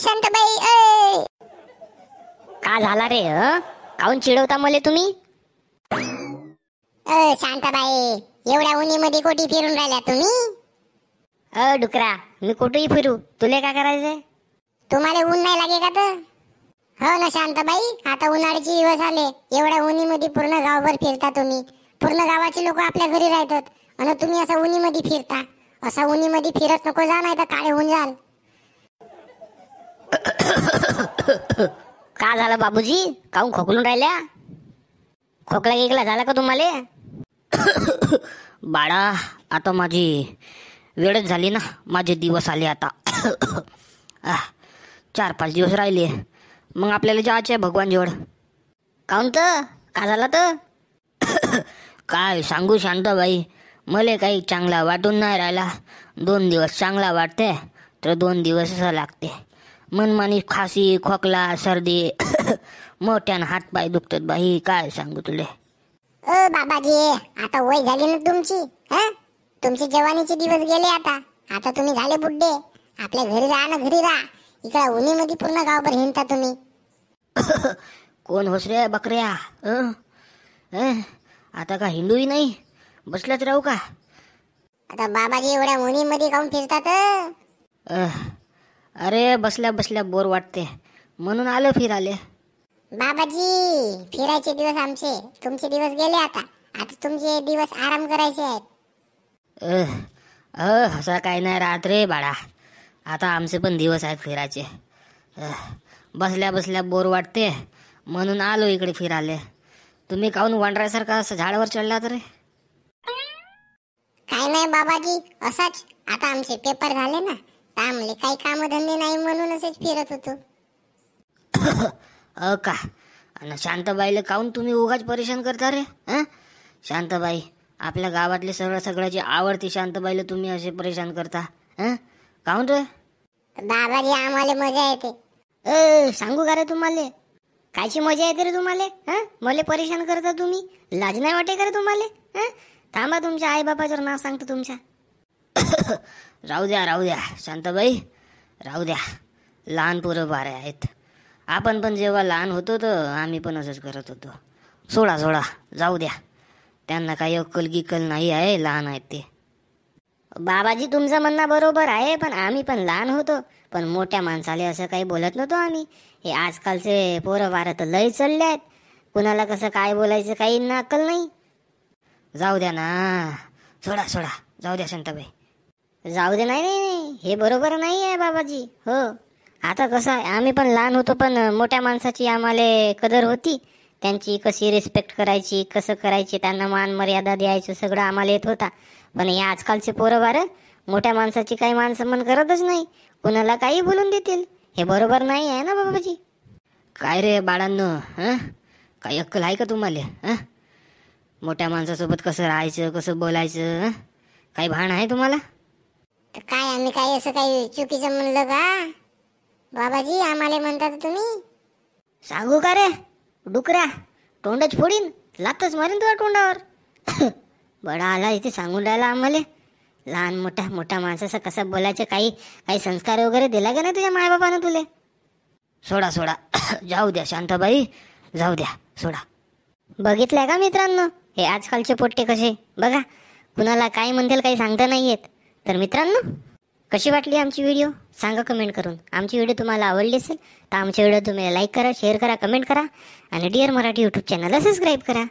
शांताबाई ऐ का झाला रे? काऊन चिडवता मले तुम्ही? शांताबाई, एवढ्या उन्हीमध्ये कोठी फिरून राहिल्या तुम्ही? डुकरा, मी कुठेही फिरू, तुले काय करायचंय? तुम्हाला ऊन नाही लागे का तर? हो ना शांताबाई, आता उन्हाळ्याचे दिवस आले. एवढ्या उन्हीमध्ये पूर्ण गावभर फिरता तुम्ही. पूर्ण गावाचे लोक आपल्या घरी राहतात आणि तुम्ही असं उन्हीमध्ये फिरता. असं उन्हीमध्ये फिरत नको जा, नाही तर काळे होऊन जाल. का झालं बाबूजी? काऊन खोकलून राहिल्या? खोकला गिकला झाला का तुम्हाला? बाळा, आता माझी वेळच झाली ना. माझे दिवस आले आता. 4-5 दिवस राहिले, मग आपल्याला जायचे आहे भगवान जवळ. काऊन तर? का झाला तर? काय सांगू शांताबाई, मले काही चांगला वाटून नाही राहिला. 2 दिवस चांगला वाटते तर 2 दिवस असं लागते. मनमानी खासी, खोकला, सर्दी. मोठ्यानं हातपाय दुखतात बाई, काय सांगू तुले. बाबाजी, आता वय झाली ना तुमची. तुमचे जवानीचे दिवस गेले आता. आता तुम्ही झाले बुड्ढे. आपल्या घरी राहा ना, घरी राहा. इकडे उन्हीमध्ये पूर्ण गावभर हिंडता तुम्ही. कोण होस रे बकऱ्या? आता का हिंदूही नाही, बसलाच राहू का? आता बाबाजी एवढ्या उन्हीमध्ये काऊन फिरतात? अरे बसल्या बसल्या बोर वाटते म्हणून आलो फिराले. बाबाजी, फिरायचे दिवस आमचे, तुमचे दिवस गेले आता. आता तुमचे दिवस आराम करायचे आहेत. असं काही नाही राहत रे बाळा. आता आमचे पण दिवस आहेत फिरायचे. बसल्या बसल्या बोर वाटते म्हणून आलो इकडे फिराले. तुम्ही काऊन वांडरासारखा असं झाडावर चढला तर? काय नाही बाबाजी, असाच. आता आमचे पेपर झाले ना, तर आमले काही कामधंदे नाही म्हणून असेच फिरत होतो. का आणि शांताबाईला काऊन तुम्ही उगाच परेशान करता रे? शांताबाई आपल्या गावातले सगळ्याची आवडती शांताबाईला तुम्ही असे परेशान करता? काऊन रे? बाबाजी, आम्हाला मजा येते. सांगू का रे तुम्हाला? कायची मजा येते रे तुम्हाला? मला परेशान करता तुम्ही? लाज नाही वाटे का रे तुम्हाला? थांबा, तुमच्या आई बापाचं नाव सांगतो तुमच्या. राहू द्या शांताबाई, राहू द्या. लहान पोरं बारे आहेत. आपण पण जेव्हा लहान होतो तर आम्ही पण असंच करत होतो. सोडा जाऊ द्या. त्यांना काही अक्कल गिक्कल नाही आहे, लहान आहेत ते. बाबाजी, तुमचं म्हणणं बरोबर आहे, पण आम्ही पण लहान होतो. पण मोठ्या माणसाले असं काही बोलत नव्हतो आम्ही. हे आजकालचे पोरं वारं तर लय चालले आहेत. कुणाला कसं काय बोलायचं काही ना अक्कल नाही. जाऊ द्या ना, सोडा जाऊ द्या शांताबाई. जाऊ दे, नाही, हे बरोबर नाही आहे बाबाजी. हो, आता कसं आहे, आम्ही पण लहान होतो, पण मोठ्या माणसाची आम्हाला कदर होती. त्यांची कशी रिस्पेक्ट करायची, कसं करायची, त्यांना मान मर्यादा द्यायचं सगळं आम्हाला येत होता. पण हे आजकालचे पोरं बारं मोठ्या माणसाची काही मान सन्मान करतच नाही. कुणाला काही बोलून देतील. हे बरोबर नाही आहे ना बाबाजी. काय रे बाळांनो, काही अक्कल आहे का तुम्हाला? मोठ्या माणसासोबत कसं राहायचं, कसं बोलायचं, काही भान आहे तुम्हाला? काय आम्ही काही असं काही चुकीचं म्हणलं का बाबाजी? आम्हाला म्हणतात तुम्ही? सांगू का रे डुकऱ्या, तोंडच फोडीन, लातच मारीन तुझ्या तोंडावर. बडा आला इथे सांगून राहिला आम्हाला. लहान मोठ्या माणसाचं कसं बोलायचं, काही संस्कार वगैरे दिला का नाही तुझ्या मायबापानं तुले? सोडा जाऊ द्या शांताबाई, जाऊ द्या, सोडा. बघितलंय का मित्रांनो, हे आजकालचे पोट्टे कसे? बघा, कुणाला काय म्हणतील काही सांगता नाही येत. तर मित्रांनो, कशी वाटली आमची व्हिडिओ सांगा कमेंट करून. आमची व्हिडिओ तुम्हाला आवडली असेल तर आमची व्हिडिओ तुम्ही लाईक करा, शेअर करा, कमेंट करा आणि डिअर मराठी यूट्यूब चॅनलला सबस्क्राईब करा.